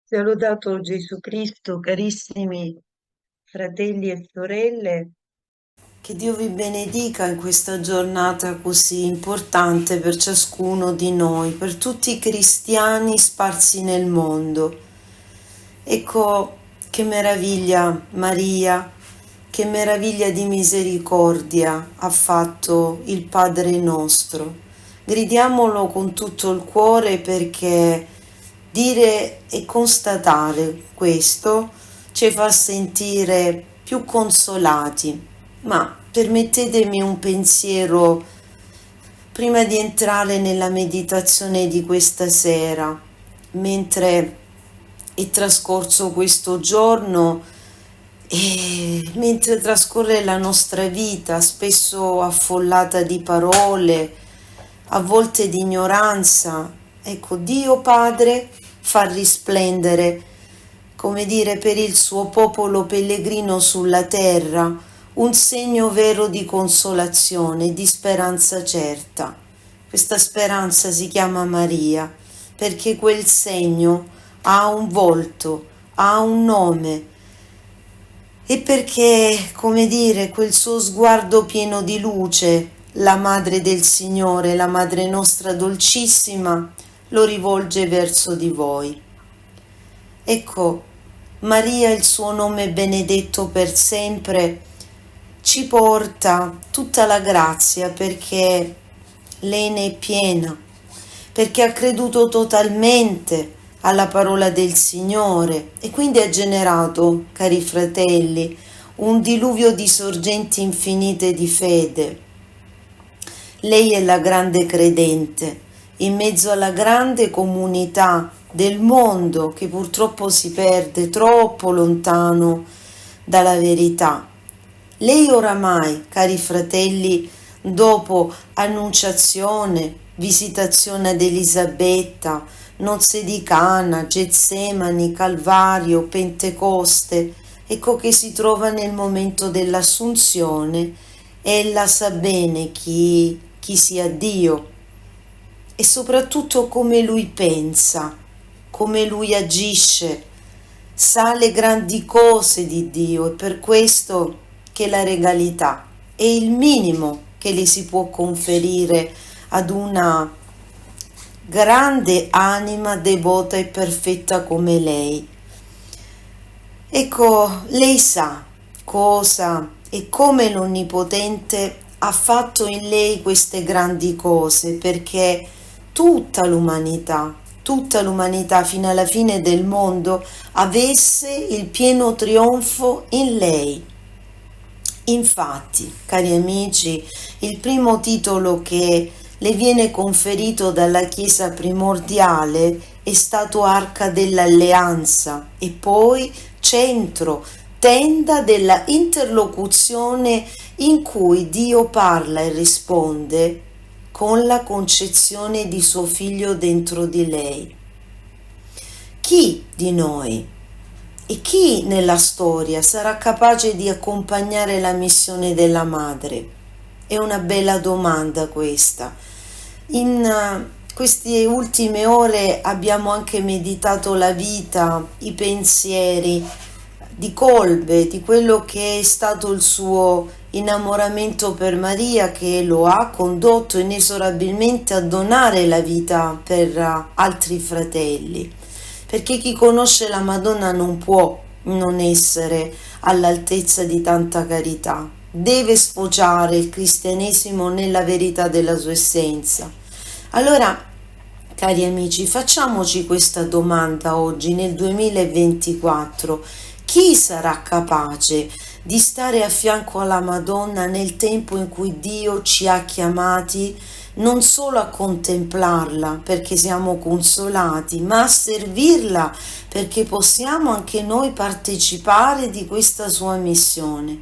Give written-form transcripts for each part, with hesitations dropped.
Sia lodato Gesù Cristo, carissimi fratelli e sorelle. Che Dio vi benedica in questa giornata così importante per ciascuno di noi, per tutti i cristiani sparsi nel mondo. Ecco che meraviglia Maria, che meraviglia di misericordia ha fatto il Padre nostro. Gridiamolo con tutto il cuore perché dire e constatare questo ci fa sentire più consolati. Ma permettetemi un pensiero prima di entrare nella meditazione di questa sera, mentre è trascorso questo giorno e mentre trascorre la nostra vita, spesso affollata di parole, a volte di ignoranza, ecco, Dio Padre fa risplendere, come dire, per il suo popolo pellegrino sulla terra, un segno vero di consolazione, di speranza certa. Questa speranza si chiama Maria, perché quel segno ha un volto, ha un nome, e perché, come dire, quel suo sguardo pieno di luce, la Madre del Signore, la Madre nostra dolcissima, lo rivolge verso di voi. Ecco, Maria, il suo nome benedetto per sempre, ci porta tutta la grazia perché lei ne è piena, perché ha creduto totalmente alla parola del Signore e quindi ha generato, cari fratelli, un diluvio di sorgenti infinite di fede. Lei è la grande credente, in mezzo alla grande comunità del mondo che purtroppo si perde troppo lontano dalla verità. Lei oramai, cari fratelli, dopo Annunciazione, Visitazione ad Elisabetta, Nozze di Cana, Getsemani, Calvario, Pentecoste, ecco che si trova nel momento dell'Assunzione. Ella sa bene chi sia Dio e soprattutto come Lui pensa, come Lui agisce, sa le grandi cose di Dio, e per questo che la regalità è il minimo che le si può conferire ad una grande anima devota e perfetta come lei. Ecco, lei sa cosa e come l'Onnipotente ha fatto in lei queste grandi cose, perché tutta l'umanità fino alla fine del mondo avesse il pieno trionfo in lei. Infatti, cari amici, il primo titolo che le viene conferito dalla Chiesa primordiale è stato Arca dell'Alleanza e poi centro, tenda della interlocuzione in cui Dio parla e risponde con la concezione di suo figlio dentro di lei. Chi di noi e chi nella storia sarà capace di accompagnare la missione della madre? È una bella domanda questa. In queste ultime ore abbiamo anche meditato la vita, i pensieri di Colbe, di quello che è stato il suo innamoramento per Maria, che lo ha condotto inesorabilmente a donare la vita per altri fratelli, perché chi conosce la Madonna non può non essere all'altezza di tanta carità, deve sfociare il cristianesimo nella verità della sua essenza. Allora, cari amici, facciamoci questa domanda oggi nel 2024. Chi sarà capace di stare a fianco alla Madonna nel tempo in cui Dio ci ha chiamati non solo a contemplarla perché siamo consolati, ma a servirla perché possiamo anche noi partecipare di questa sua missione?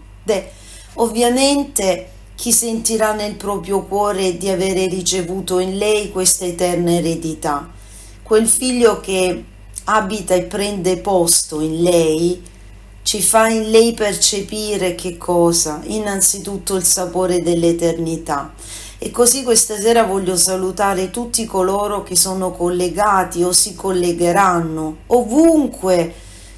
Ovviamente chi sentirà nel proprio cuore di avere ricevuto in lei questa eterna eredità, quel figlio che abita e prende posto in lei, ci fa in lei percepire che cosa? Innanzitutto il sapore dell'eternità E così questa sera voglio salutare tutti coloro che sono collegati o si collegheranno, ovunque,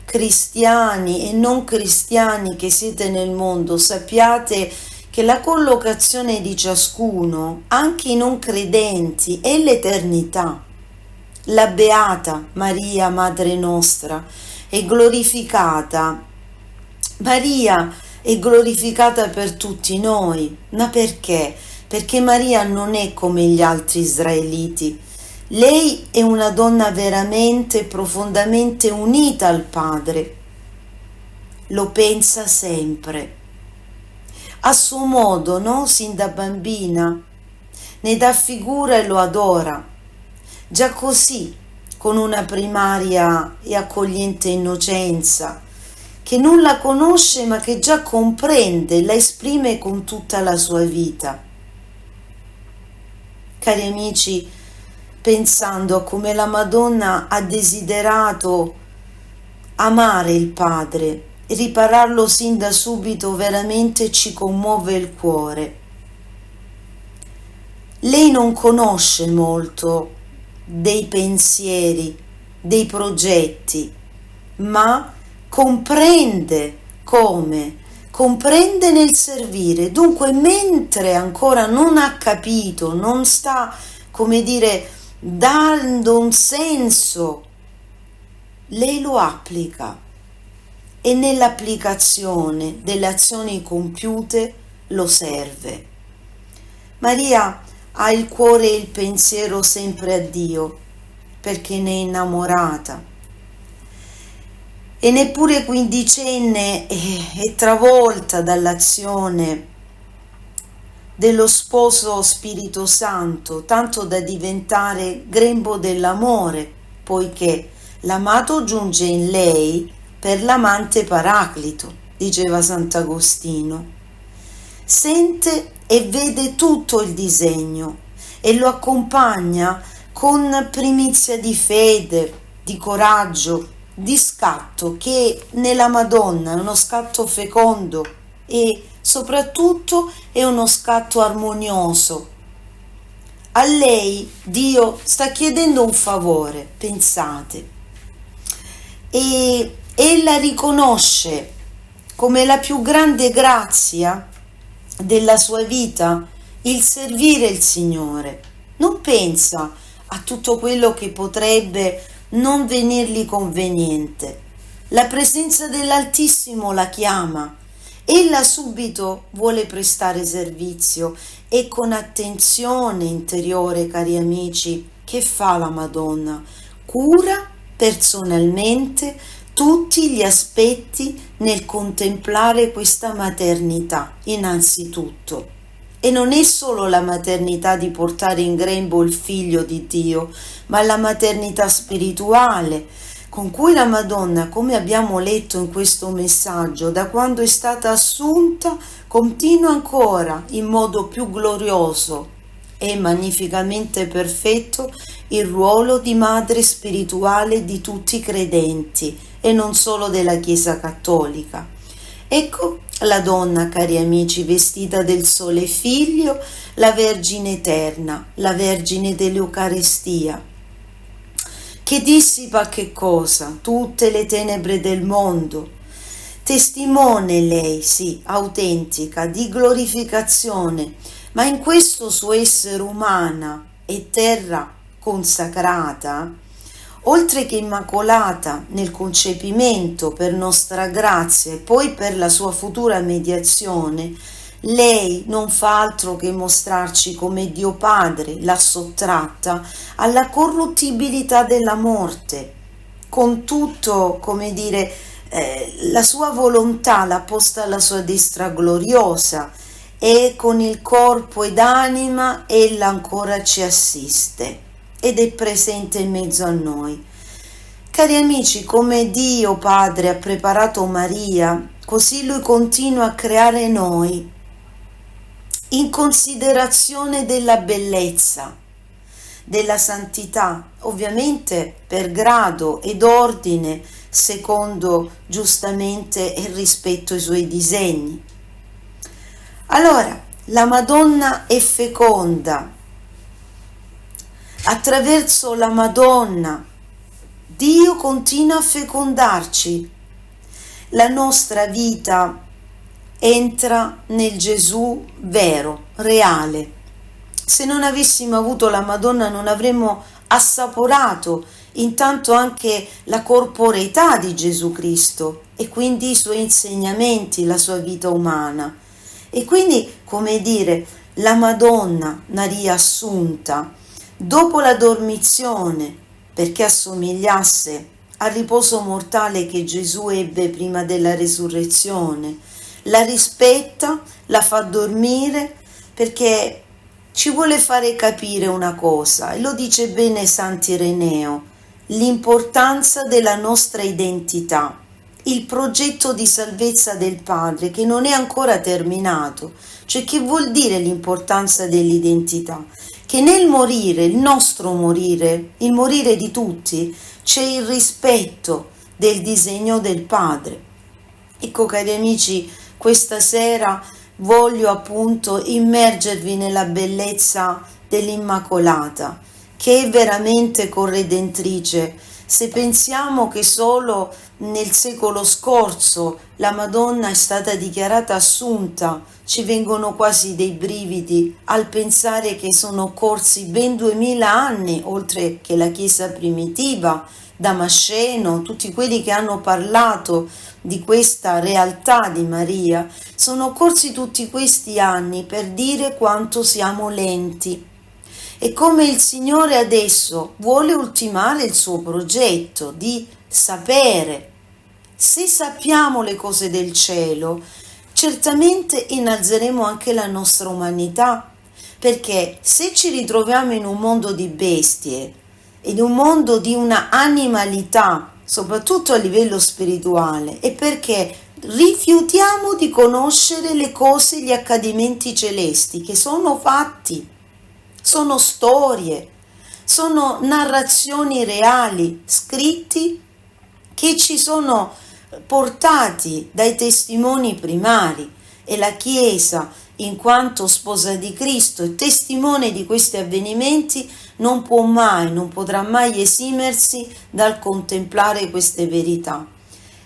cristiani e non cristiani che siete nel mondo. Sappiate che la collocazione di ciascuno, anche i non credenti, è l'eternità. La Beata Maria, Madre nostra, è glorificata. Maria è glorificata per tutti noi. Ma perché? Perché Maria non è come gli altri israeliti. Lei è una donna veramente, profondamente unita al Padre. Lo pensa sempre. A suo modo, no? Sin da bambina. Ne dà figura e lo adora. Già così, con una primaria e accogliente innocenza, che nulla conosce ma che già comprende, la esprime con tutta la sua vita. Cari amici, pensando a come la Madonna ha desiderato amare il Padre, ripararlo sin da subito, veramente ci commuove il cuore. Lei non conosce molto dei pensieri, dei progetti, ma comprende come, comprende nel servire. Dunque, mentre ancora non ha capito, non sta, come dire, dando un senso, lei lo applica e nell'applicazione delle azioni compiute lo serve. Maria ha il cuore e il pensiero sempre a Dio, perché ne è innamorata. E neppure quindicenne è travolta dall'azione dello sposo Spirito Santo, tanto da diventare grembo dell'amore, poiché l'amato giunge in lei per l'amante Paraclito, diceva Sant'Agostino. Sente e vede tutto il disegno e lo accompagna con primizia di fede, di coraggio, di scatto, che nella Madonna è uno scatto fecondo e soprattutto è uno scatto armonioso. A lei Dio sta chiedendo un favore, pensate, e ella riconosce come la più grande grazia della sua vita il servire il Signore. Non pensa a tutto quello che potrebbe non venirgli conveniente. La presenza dell'Altissimo la chiama. Ella subito vuole prestare servizio e con attenzione interiore, cari amici, che fa la Madonna? Cura personalmente tutti gli aspetti nel contemplare questa maternità, innanzitutto. E non è solo la maternità di portare in grembo il figlio di Dio, ma la maternità spirituale, con cui la Madonna, come abbiamo letto in questo messaggio, da quando è stata assunta, continua ancora in modo più glorioso e magnificamente perfetto il ruolo di madre spirituale di tutti i credenti e non solo della Chiesa Cattolica. Ecco la donna, cari amici, vestita del Sole Figlio, la Vergine Eterna, la Vergine dell'Eucaristia, che dissipa che cosa? Tutte le tenebre del mondo. Testimone lei, sì, autentica, di glorificazione, ma in questo suo essere umana e terra consacrata, oltre che immacolata nel concepimento per nostra grazia e poi per la sua futura mediazione, lei non fa altro che mostrarci come Dio Padre l'ha sottratta alla corruttibilità della morte, con tutto, come dire, la sua volontà l'ha posta alla sua destra gloriosa e con il corpo ed anima ella ancora ci assiste ed è presente in mezzo a noi. Cari amici, come Dio Padre ha preparato Maria, così Lui continua a creare noi in considerazione della bellezza, della santità, ovviamente per grado ed ordine, secondo giustamente il rispetto ai suoi disegni. Allora, La Madonna è feconda. Attraverso la Madonna Dio continua a fecondarci. La nostra vita entra nel Gesù vero, reale. Se non avessimo avuto la Madonna non avremmo assaporato intanto anche la corporeità di Gesù Cristo e quindi i suoi insegnamenti, la sua vita umana. E quindi, come dire, la Madonna Maria Assunta, dopo la dormizione, perché assomigliasse al riposo mortale che Gesù ebbe prima della resurrezione, la rispetta, la fa dormire perché ci vuole fare capire una cosa, e lo dice bene Sant'Ireneo, l'importanza della nostra identità, il progetto di salvezza del Padre che non è ancora terminato. Cioè, che vuol dire l'importanza dell'identità? Che nel morire, il nostro morire, il morire di tutti, c'è il rispetto del disegno del Padre. Ecco, cari amici, questa sera voglio appunto immergervi nella bellezza dell'Immacolata, che è veramente corredentrice. Se pensiamo che solo nel secolo scorso la Madonna è stata dichiarata assunta, ci vengono quasi dei brividi al pensare che sono corsi ben 2000 anni, oltre che la Chiesa primitiva, Damasceno, tutti quelli che hanno parlato di questa realtà di Maria, sono corsi tutti questi anni per dire quanto siamo lenti. E come il Signore adesso vuole ultimare il suo progetto di sapere. Se sappiamo le cose del cielo, certamente innalzeremo anche la nostra umanità, perché se ci ritroviamo in un mondo di bestie, in un mondo di una animalità, soprattutto a livello spirituale, è perché rifiutiamo di conoscere le cose, gli accadimenti celesti, che sono fatti, sono storie, sono narrazioni reali, scritti, che ci sono portati dai testimoni primari, e la Chiesa, in quanto sposa di Cristo e testimone di questi avvenimenti, non può mai, non potrà mai esimersi dal contemplare queste verità.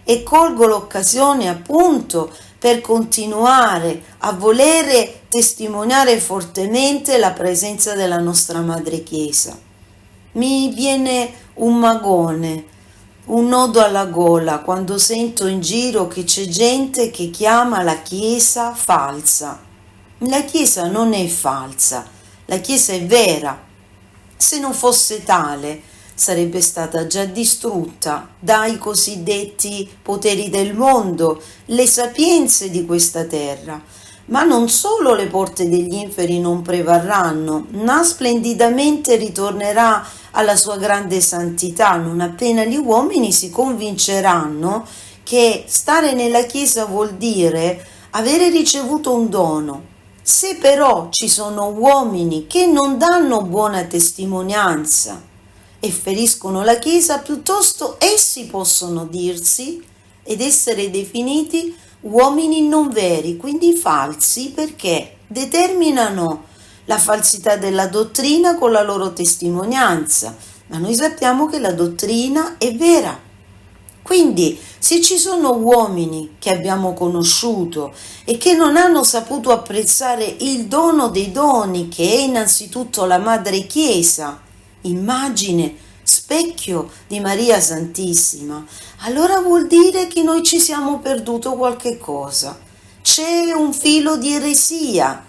E colgo l'occasione appunto per continuare a volere testimoniare fortemente la presenza della nostra Madre Chiesa. Mi viene un magone, un nodo alla gola quando sento in giro che c'è gente che chiama la Chiesa falsa. La Chiesa non è falsa, la Chiesa è vera. Se non fosse tale, sarebbe stata già distrutta dai cosiddetti poteri del mondo, le sapienze di questa terra. Ma non solo le porte degli inferi non prevarranno, ma splendidamente ritornerà alla sua grande santità, non appena gli uomini si convinceranno che stare nella Chiesa vuol dire avere ricevuto un dono. Se però ci sono uomini che non danno buona testimonianza e feriscono la Chiesa, piuttosto essi possono dirsi ed essere definiti uomini non veri, quindi falsi, perché determinano la falsità della dottrina con la loro testimonianza, ma noi sappiamo che la dottrina è vera. Quindi, se ci sono uomini che abbiamo conosciuto e che non hanno saputo apprezzare il dono dei doni, che è innanzitutto la Madre Chiesa, immagine, specchio di Maria Santissima, allora vuol dire che noi ci siamo perduto qualche cosa. C'è un filo di eresia,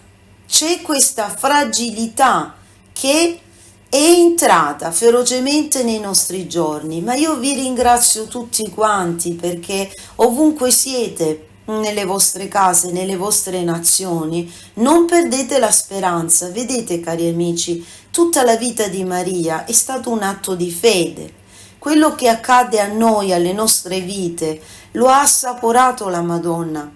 c'è questa fragilità che è entrata ferocemente nei nostri giorni, ma io vi ringrazio tutti quanti perché ovunque siete, nelle vostre case, nelle vostre nazioni, non perdete la speranza. Vedete, cari amici, tutta la vita di Maria è stato un atto di fede. Quello che accade a noi, alle nostre vite, lo ha assaporato la Madonna,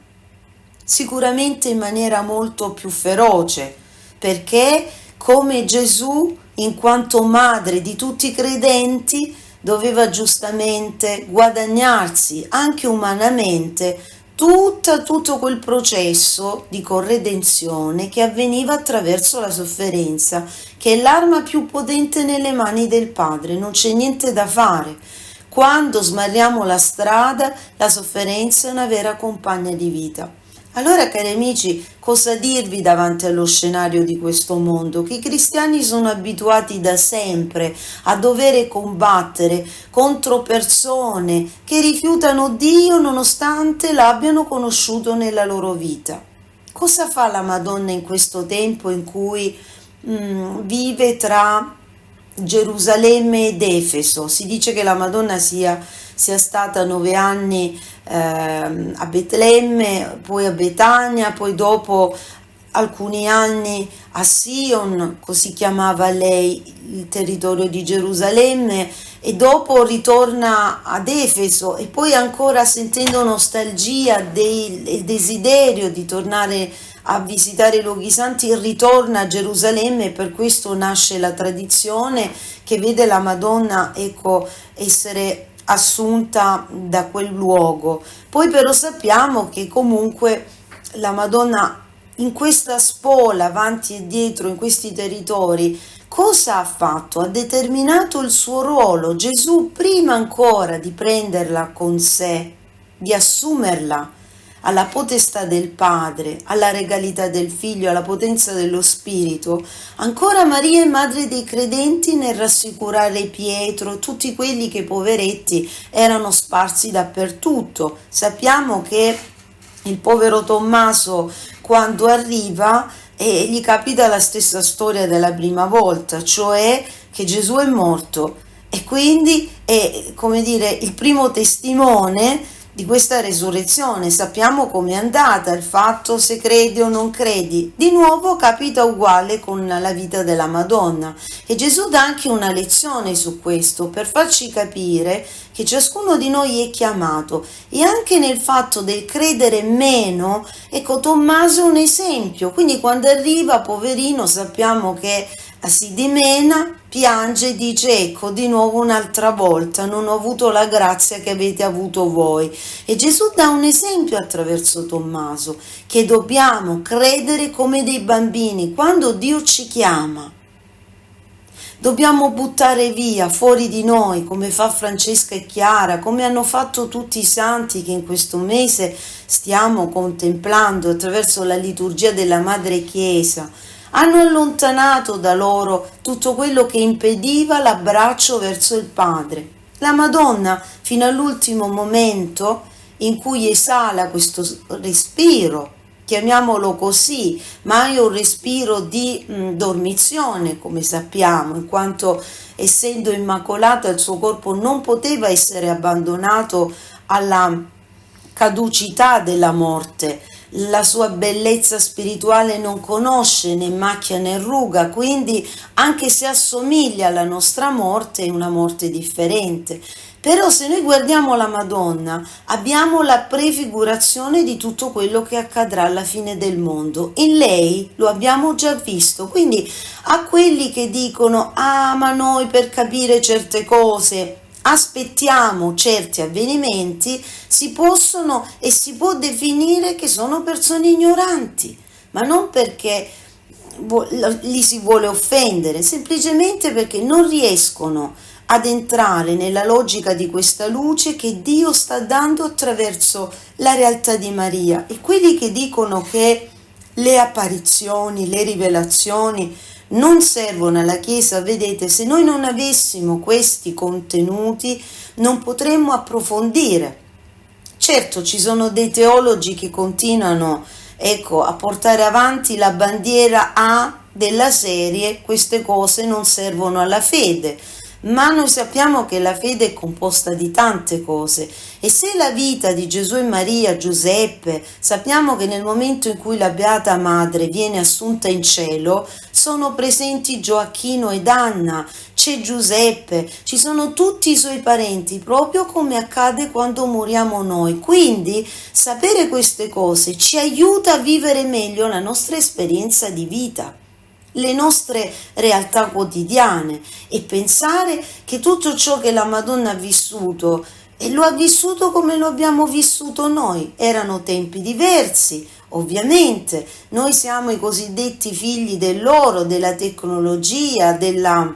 sicuramente in maniera molto più feroce, perché come Gesù, in quanto madre di tutti i credenti, doveva giustamente guadagnarsi anche umanamente tutto quel processo di corredenzione che avveniva attraverso la sofferenza, che è l'arma più potente nelle mani del Padre, non c'è niente da fare. Quando smarriamo la strada, la sofferenza è una vera compagna di vita. Allora, cari amici, cosa dirvi davanti allo scenario di questo mondo? Che i cristiani sono abituati da sempre a dover combattere contro persone che rifiutano Dio nonostante l'abbiano conosciuto nella loro vita. Cosa fa la Madonna in questo tempo in cui vive tra Gerusalemme ed Efeso? Si dice che la Madonna sia stata 9 anni a Betlemme, poi a Betania, poi dopo alcuni anni a Sion, così chiamava lei il territorio di Gerusalemme, e dopo ritorna ad Efeso e poi ancora sentendo nostalgia del desiderio di tornare a visitare i luoghi santi, ritorna a Gerusalemme, e per questo nasce la tradizione che vede la Madonna, ecco, essere assunta da quel luogo. Poi però sappiamo che comunque la Madonna in questa spola avanti e dietro in questi territori cosa ha fatto? Ha determinato il suo ruolo. Gesù, prima ancora di prenderla con sé, di assumerla alla potestà del Padre, alla regalità del Figlio, alla potenza dello Spirito, ancora Maria è madre dei credenti nel rassicurare Pietro, tutti quelli che poveretti erano sparsi dappertutto. Sappiamo che il povero Tommaso, quando arriva, gli capita la stessa storia della prima volta, cioè che Gesù è morto, e quindi è, come dire, il primo testimone di questa resurrezione. Sappiamo com'è andata, il fatto se credi o non credi. Di nuovo capita uguale con la vita della Madonna, e Gesù dà anche una lezione su questo per farci capire che ciascuno di noi è chiamato, e anche nel fatto del credere meno. Ecco, Tommaso è un esempio, quindi quando arriva, poverino, sappiamo che si dimena, piange e dice: ecco, di nuovo un'altra volta non ho avuto la grazia che avete avuto voi. E Gesù dà un esempio attraverso Tommaso, che dobbiamo credere come dei bambini. Quando Dio ci chiama, dobbiamo buttare via, fuori di noi, come fa Francesca e Chiara, come hanno fatto tutti i santi che in questo mese stiamo contemplando attraverso la liturgia della Madre Chiesa. Hanno allontanato da loro tutto quello che impediva l'abbraccio verso il Padre. La Madonna, fino all'ultimo momento in cui esala questo respiro, chiamiamolo così, ma è un respiro di dormizione, come sappiamo, in quanto essendo immacolata il suo corpo non poteva essere abbandonato alla caducità della morte. La sua bellezza spirituale non conosce né macchia né ruga, quindi anche se assomiglia alla nostra morte, è una morte differente. Però se noi guardiamo la Madonna, abbiamo la prefigurazione di tutto quello che accadrà alla fine del mondo. In lei lo abbiamo già visto, quindi a quelli che dicono: ah, ma noi per capire certe cose aspettiamo certi avvenimenti, si possono e si può definire che sono persone ignoranti, ma non perché li si vuole offendere, semplicemente perché non riescono ad entrare nella logica di questa luce che Dio sta dando attraverso la realtà di Maria. E quelli che dicono che le apparizioni, le rivelazioni non servono alla Chiesa, vedete, se noi non avessimo questi contenuti non potremmo approfondire. Certo, ci sono dei teologi che continuano, ecco, a portare avanti la bandiera A della serie: queste cose non servono alla fede. Ma noi sappiamo che la fede è composta di tante cose, e se la vita di Gesù e Maria, Giuseppe, sappiamo che nel momento in cui la Beata Madre viene assunta in cielo, sono presenti Gioacchino ed Anna, c'è Giuseppe, ci sono tutti i suoi parenti, proprio come accade quando moriamo noi. Quindi sapere queste cose ci aiuta a vivere meglio la nostra esperienza di vita, le nostre realtà quotidiane, e pensare che tutto ciò che la Madonna ha vissuto e lo ha vissuto come lo abbiamo vissuto noi. Erano tempi diversi, ovviamente. Noi siamo i cosiddetti figli dell'oro, della tecnologia, della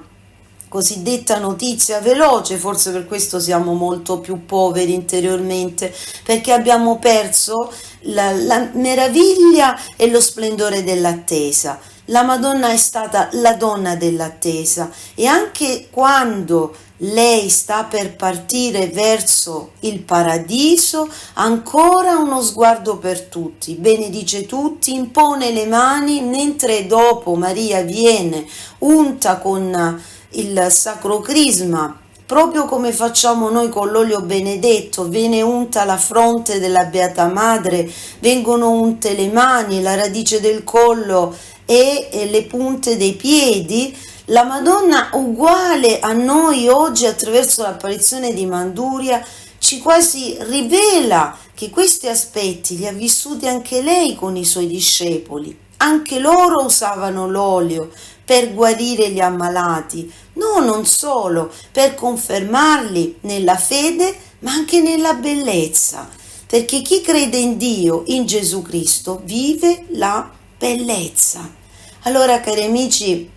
cosiddetta notizia veloce, forse per questo siamo molto più poveri interiormente, perché abbiamo perso la meraviglia e lo splendore dell'attesa. La Madonna è stata la donna dell'attesa e anche quando lei sta per partire verso il paradiso, ancora uno sguardo per tutti, benedice tutti, impone le mani, mentre dopo Maria viene unta con il Sacro Crisma, proprio come facciamo noi con l'olio benedetto, viene unta la fronte della Beata Madre, vengono unte le mani, la radice del collo e le punte dei piedi. La Madonna, uguale a noi oggi attraverso l'apparizione di Manduria, ci quasi rivela che questi aspetti li ha vissuti anche lei con i suoi discepoli. Anche loro usavano l'olio per guarire gli ammalati, no, non solo, per confermarli nella fede, ma anche nella bellezza, perché chi crede in Dio, in Gesù Cristo, vive la bellezza. Allora, cari amici,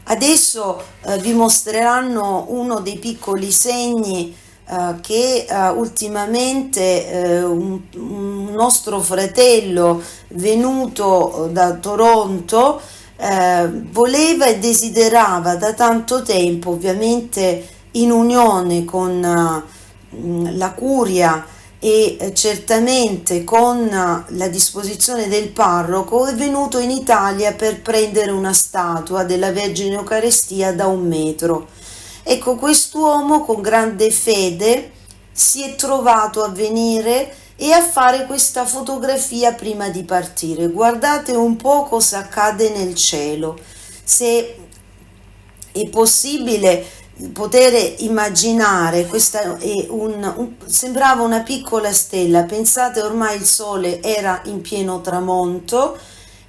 adesso vi mostreranno uno dei piccoli segni che ultimamente un nostro fratello venuto da Toronto voleva e desiderava da tanto tempo, ovviamente in unione con la curia e certamente con la disposizione del parroco, è venuto in Italia per prendere una statua della Vergine Eucaristia da 1 metro. Ecco, quest'uomo con grande fede si è trovato a venire e a fare questa fotografia prima di partire. Guardate un po' cosa accade nel cielo. Se è possibile poter immaginare, questa è sembrava una piccola stella, pensate ormai il sole era in pieno tramonto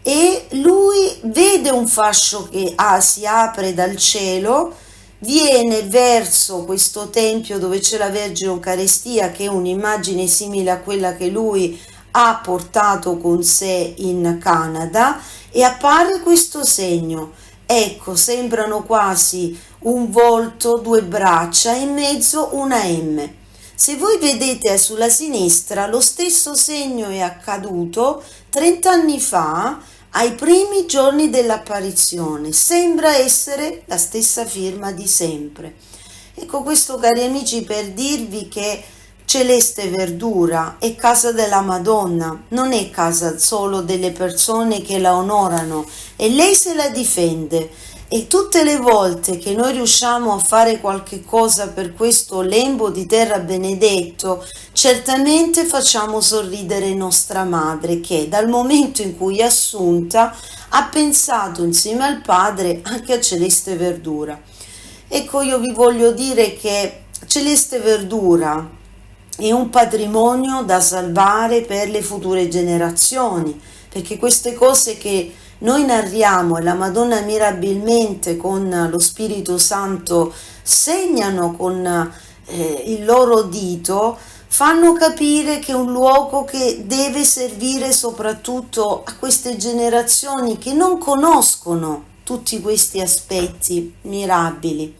e lui vede un fascio che si apre dal cielo, viene verso questo tempio dove c'è la Vergine Eucaristia, che è un'immagine simile a quella che lui ha portato con sé in Canada, e appare questo segno. Ecco, sembrano quasi un volto, 2 braccia e in mezzo una M. Se voi vedete sulla sinistra, lo stesso segno è accaduto 30 anni fa, ai primi giorni dell'apparizione. Sembra essere la stessa firma di sempre. Ecco, questo, cari amici, per dirvi che Celeste Verdura è casa della Madonna, non è casa solo delle persone che la onorano, e lei se la difende. E tutte le volte che noi riusciamo a fare qualche cosa per questo lembo di terra benedetto, certamente facciamo sorridere nostra madre, che dal momento in cui è assunta ha pensato insieme al padre anche a Celeste Verdura. Ecco, io vi voglio dire che Celeste Verdura è un patrimonio da salvare per le future generazioni, perché queste cose che noi narriamo e la Madonna mirabilmente con lo Spirito Santo segnano con il loro dito, fanno capire che è un luogo che deve servire soprattutto a queste generazioni che non conoscono tutti questi aspetti mirabili.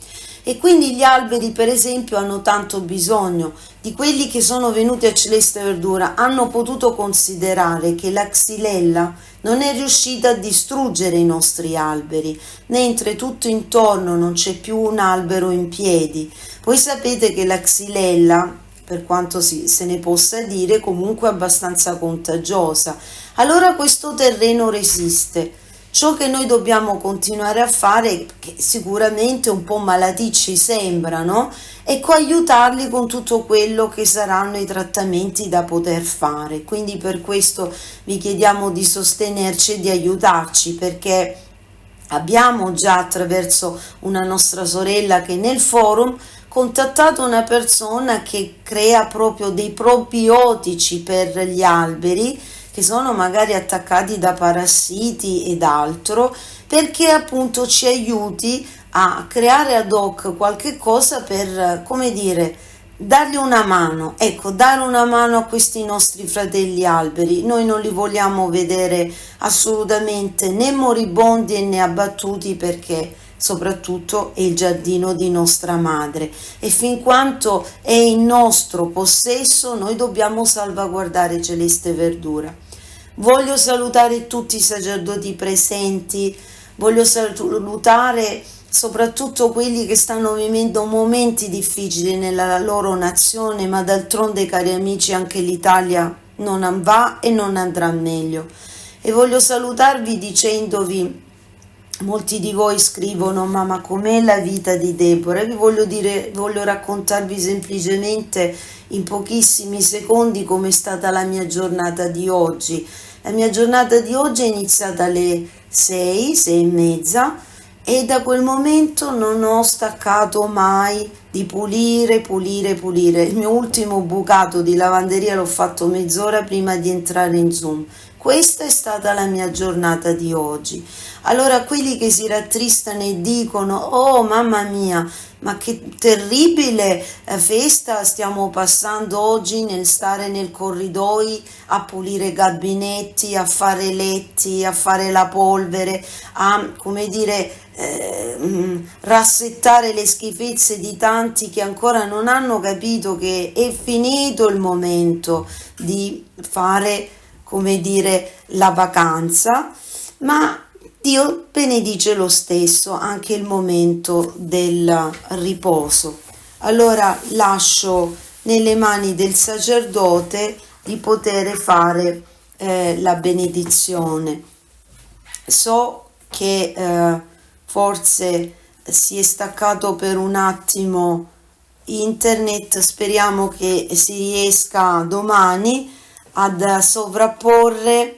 E quindi gli alberi, per esempio, hanno tanto bisogno di quelli che sono venuti a Celeste Verdura, hanno potuto considerare che la xylella non è riuscita a distruggere i nostri alberi, mentre tutto intorno non c'è più un albero in piedi. Voi sapete che la xylella, per quanto se ne possa dire, comunque è abbastanza contagiosa. Allora questo terreno resiste. Ciò che noi dobbiamo continuare a fare, che sicuramente un po' malaticci sembrano, è aiutarli con tutto quello che saranno i trattamenti da poter fare. Quindi per questo vi chiediamo di sostenerci e di aiutarci, perché abbiamo già, attraverso una nostra sorella che è nel forum, contattato una persona che crea proprio dei probiotici per gli alberi che sono magari attaccati da parassiti ed altro, perché appunto ci aiuti a creare ad hoc qualche cosa per, come dire, dargli una mano, ecco, dare una mano a questi nostri fratelli alberi. Noi non li vogliamo vedere assolutamente né moribondi né abbattuti, perché soprattutto è il giardino di nostra madre e fin quanto è in nostro possesso noi dobbiamo salvaguardare celeste verdura. Voglio salutare tutti i sacerdoti presenti, voglio salutare soprattutto quelli che stanno vivendo momenti difficili nella loro nazione, ma d'altronde, cari amici, anche l'Italia non va e non andrà meglio. E voglio salutarvi dicendovi, molti di voi scrivono: ma com'è la vita di Deborah? E vi voglio dire, voglio raccontarvi semplicemente in pochissimi secondi com'è stata la mia giornata di oggi. La mia giornata di oggi è iniziata alle 6, 6 e mezza, e da quel momento non ho staccato mai di pulire, pulire, pulire. Il mio ultimo bucato di lavanderia l'ho fatto mezz'ora prima di entrare in Zoom. Questa è stata la mia giornata di oggi. Allora, quelli che si rattristano e dicono: oh mamma mia, ma che terribile festa stiamo passando oggi nel stare nel corridoi a pulire gabinetti, a fare letti, a fare la polvere, a, come dire, rassettare le schifezze di tanti che ancora non hanno capito che è finito il momento di fare, come dire, la vacanza, ma Dio benedice lo stesso anche il momento del riposo. Allora lascio nelle mani del sacerdote di poter fare la benedizione. So che forse si è staccato per un attimo internet, speriamo che si riesca domani ad sovrapporre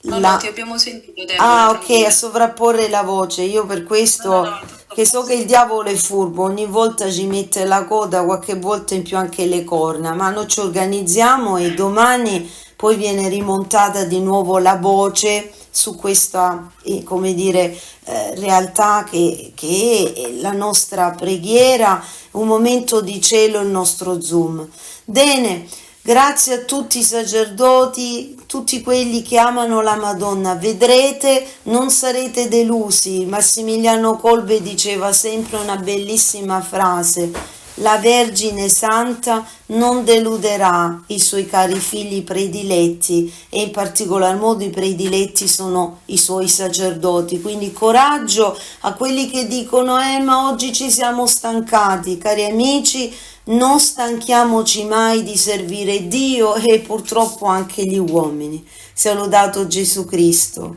No, ti abbiamo sentito, Deborah, Ah, ok, a tranquilla. sovrapporre la voce. Io per No, questo, no, tutto a che so che il posto. diavolo è furbo, ogni volta ci mette la coda, qualche volta in più anche le corna, ma noi ci organizziamo e domani poi viene rimontata di nuovo la voce su questa, come dire, realtà che è la nostra preghiera, un momento di cielo, il nostro Zoom. Bene. Grazie a tutti i sacerdoti, tutti quelli che amano la Madonna. Vedrete, non sarete delusi. Massimiliano Kolbe diceva sempre una bellissima frase: la Vergine Santa non deluderà i suoi cari figli prediletti, e in particolar modo i prediletti sono i suoi sacerdoti. Quindi coraggio a quelli che dicono: ma oggi ci siamo stancati. Cari amici, non stanchiamoci mai di servire Dio e purtroppo anche gli uomini. Sia lodato Gesù Cristo.